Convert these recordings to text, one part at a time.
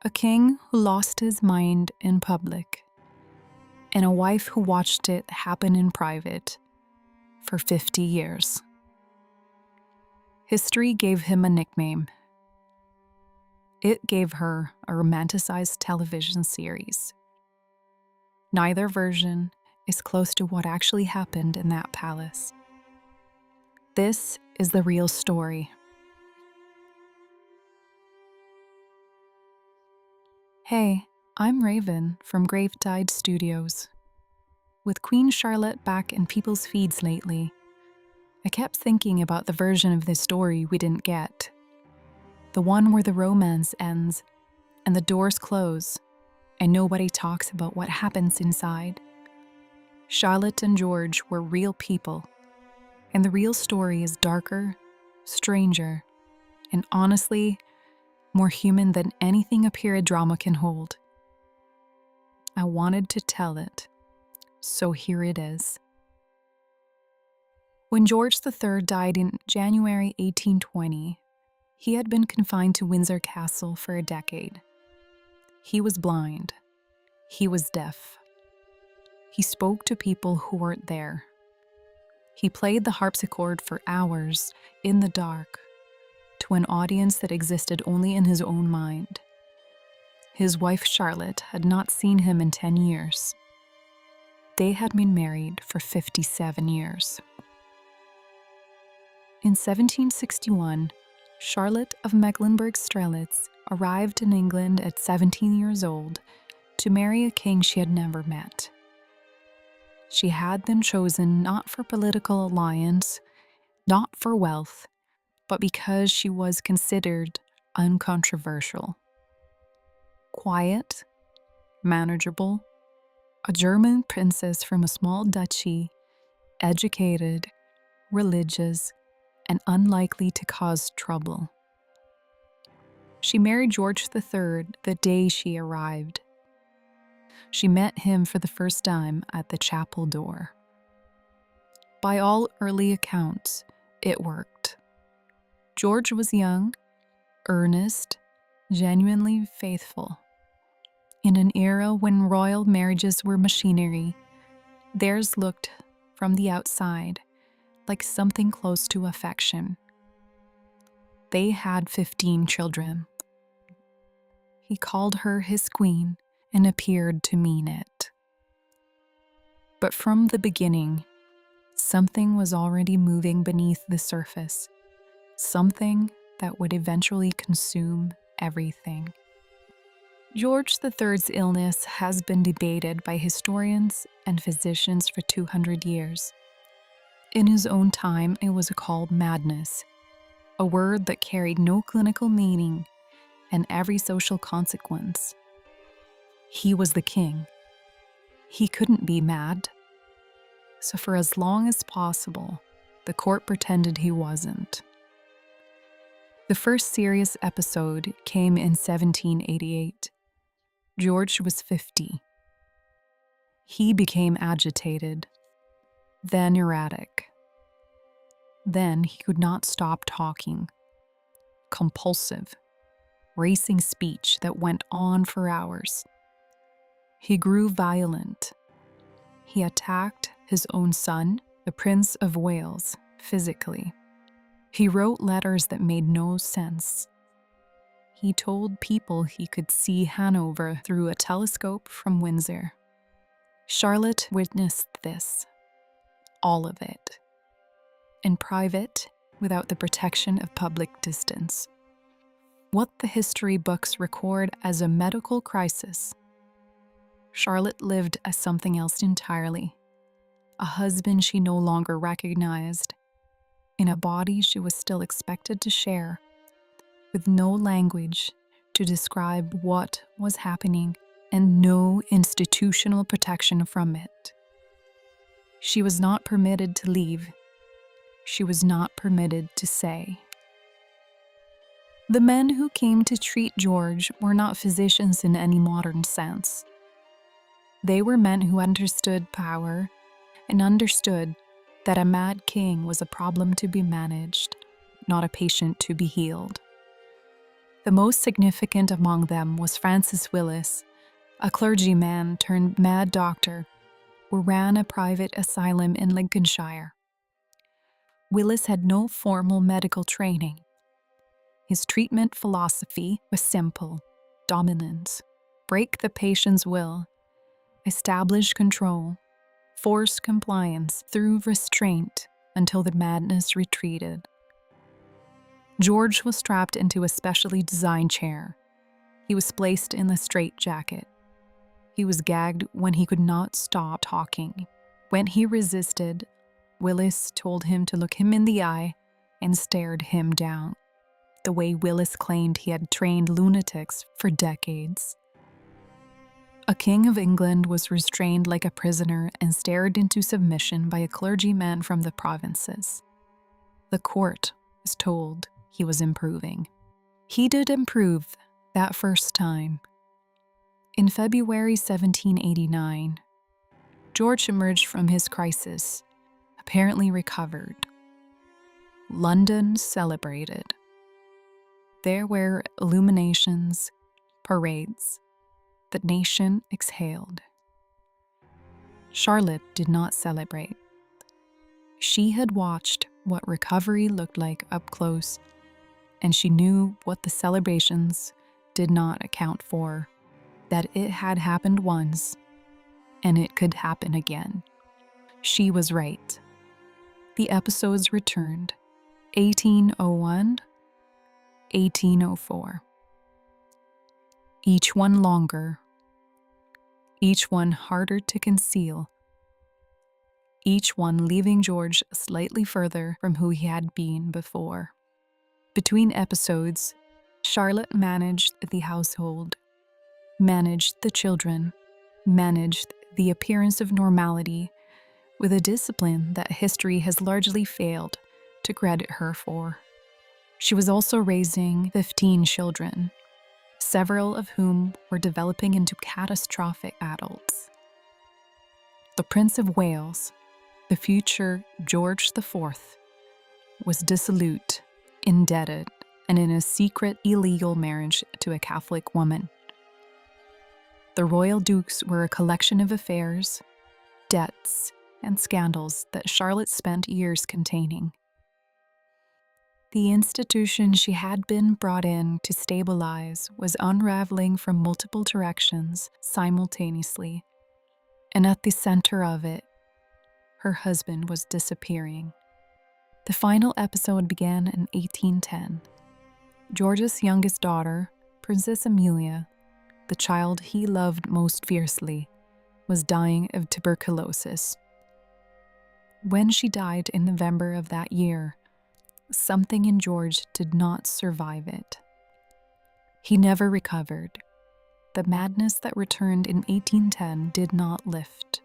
A king who lost his mind in public, and a wife who watched it happen in private for 50 years. History gave him a nickname. It gave her a romanticized television series. Neither version is close to what actually happened in that palace. This is the real story. Hey, I'm Raven from Gravetide Studios. With Queen Charlotte back in people's feeds lately, I kept thinking about the version of this story we didn't get. The one where the romance ends and the doors close and nobody talks about what happens inside. Charlotte and George were real people, and the real story is darker, stranger, and honestly, more human than anything a period drama can hold. I wanted to tell it, so here it is. When George III died in January 1820, he had been confined to Windsor Castle for a decade. He was blind. He was deaf. He spoke to people who weren't there. He played the harpsichord for hours in the dark to an audience that existed only in his own mind. His wife Charlotte had not seen him in 10 years. They had been married for 57 years. In 1761, Charlotte of Mecklenburg-Strelitz arrived in England at 17 years old to marry a king she had never met. She had been chosen not for political alliance, not for wealth, but because she was considered uncontroversial. Quiet, manageable, a German princess from a small duchy, educated, religious, and unlikely to cause trouble. She married George III the day she arrived. She met him for the first time at the chapel door. By all early accounts, it worked. George was young, earnest, genuinely faithful. In an era when royal marriages were machinery, theirs looked, from the outside, like something close to affection. They had 15 children. He called her his queen and appeared to mean it. But from the beginning, something was already moving beneath the surface, something that would eventually consume everything. George III's illness has been debated by historians and physicians for 200 years. In his own time, it was called madness, a word that carried no clinical meaning and every social consequence. He was the king. He couldn't be mad. So for as long as possible, the court pretended he wasn't. The first serious episode came in 1788. George was 50. He became agitated, then erratic. Then he could not stop talking. Compulsive, racing speech that went on for hours. He grew violent. He attacked his own son, the Prince of Wales, physically. He wrote letters that made no sense. He told people he could see Hanover through a telescope from Windsor. Charlotte witnessed this, all of it, in private, without the protection of public distance. What the history books record as a medical crisis, Charlotte lived as something else entirely, a husband she no longer recognized, in a body she was still expected to share, with no language to describe what was happening and no institutional protection from it. She was not permitted to leave. She was not permitted to say. The men who came to treat George were not physicians in any modern sense. They were men who understood power and understood that a mad king was a problem to be managed, not a patient to be healed. The most significant among them was Francis Willis, a clergyman turned mad doctor who ran a private asylum in Lincolnshire. Willis had no formal medical training. His treatment philosophy was simple: dominance, break the patient's will, establish control, force compliance through restraint until the madness retreated. George was strapped into a specially designed chair. He was placed in the straitjacket. He was gagged when he could not stop talking. When he resisted, Willis told him to look him in the eye and stared him down, the way Willis claimed he had trained lunatics for decades. A king of England was restrained like a prisoner and stared into submission by a clergyman from the provinces. The court was told he was improving. He did improve that first time. In February 1789, George emerged from his crisis, apparently recovered. London celebrated. There were illuminations, parades. The nation exhaled. Charlotte did not celebrate. She had watched what recovery looked like up close, and she knew what the celebrations did not account for, that it had happened once, and it could happen again. She was right. The episodes returned: 1801, 1804. Each one longer, each one harder to conceal, each one leaving George slightly further from who he had been before. Between episodes, Charlotte managed the household, managed the children, managed the appearance of normality with a discipline that history has largely failed to credit her for. She was also raising 15 children, several of whom were developing into catastrophic adults. The Prince of Wales, the future George IV, was dissolute, indebted, and in a secret illegal marriage to a Catholic woman. The royal dukes were a collection of affairs, debts, and scandals that Charlotte spent years containing. The institution she had been brought in to stabilize was unraveling from multiple directions simultaneously, and at the center of it, her husband was disappearing. The final episode began in 1810. George's youngest daughter, Princess Amelia, the child he loved most fiercely, was dying of tuberculosis. When she died in November of that year, something in George did not survive it. He never recovered. The madness that returned in 1810 did not lift.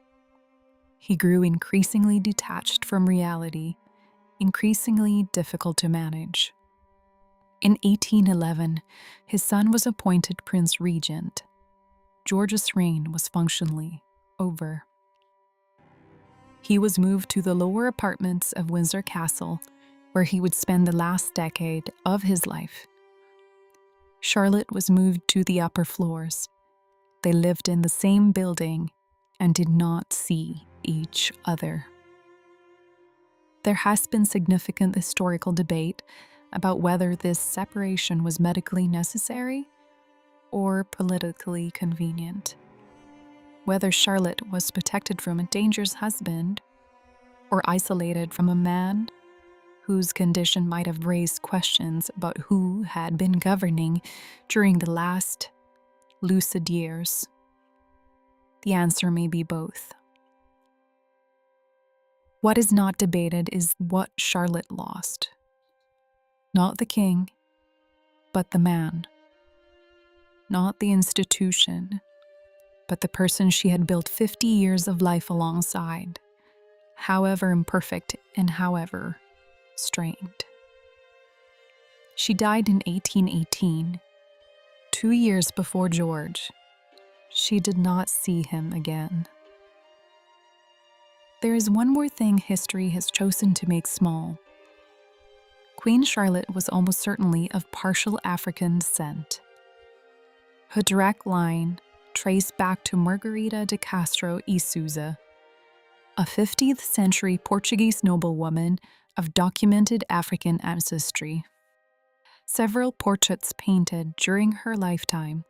He grew increasingly detached from reality, increasingly difficult to manage. In 1811, his son was appointed Prince Regent. George's reign was functionally over. He was moved to the lower apartments of Windsor Castle, where he would spend the last decade of his life. Charlotte was moved to the upper floors. They lived in the same building and did not see each other. There has been significant historical debate about whether this separation was medically necessary or politically convenient, whether Charlotte was protected from a dangerous husband or isolated from a man whose condition might have raised questions about who had been governing during the last lucid years. The answer may be both. What is not debated is what Charlotte lost. Not the king, but the man. Not the institution, but the person she had built 50 years of life alongside, however imperfect and however strained. She died in 1818, 2 years before George. She did not see him again. There is one more thing history has chosen to make small. Queen Charlotte was almost certainly of partial African descent. Her direct line traced back to Margarida de Castro e Souza, a 15th century Portuguese noblewoman of documented African ancestry. Several portraits painted during her lifetime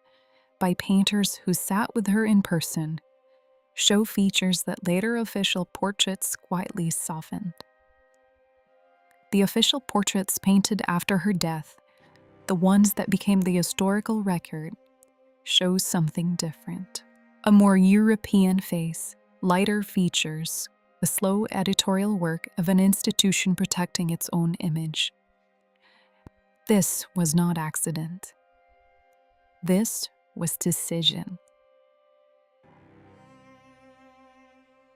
by painters who sat with her in person show features that later official portraits quietly softened. The official portraits painted after her death, the ones that became the historical record, show something different. A more European face, lighter features, the slow editorial work of an institution protecting its own image. This was not accident. This was decision.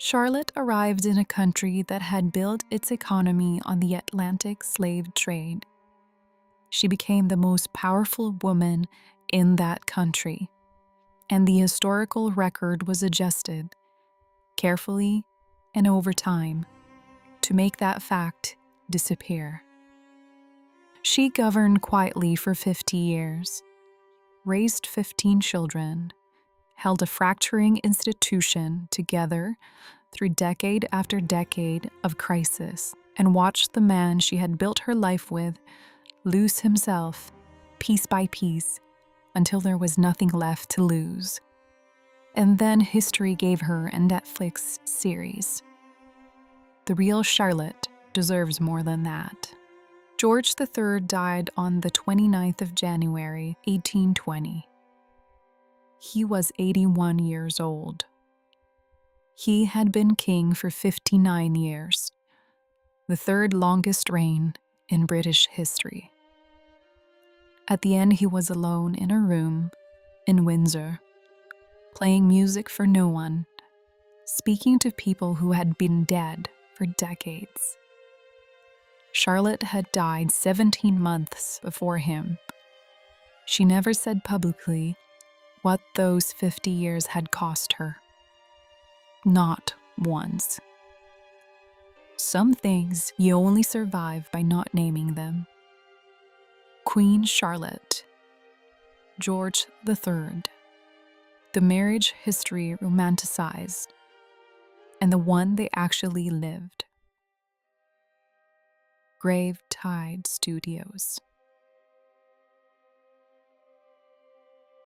Charlotte arrived in a country that had built its economy on the Atlantic slave trade. She became the most powerful woman in that country, and the historical record was adjusted, carefully and over time, to make that fact disappear. She governed quietly for 50 years, raised 15 children, held a fracturing institution together through decade after decade of crisis, and watched the man she had built her life with lose himself piece by piece until there was nothing left to lose. And then history gave her a Netflix series. The real Charlotte deserves more than that. George III died on the 29th of January, 1820. He was 81 years old. He had been king for 59 years, the third longest reign in British history. At the end, he was alone in a room in Windsor, playing music for no one, speaking to people who had been dead for decades. Charlotte had died 17 months before him. She never said publicly what those 50 years had cost her. Not once. Some things you only survive by not naming them. Queen Charlotte, George III, the marriage history romanticized, and the one they actually lived. Gravetide Studios.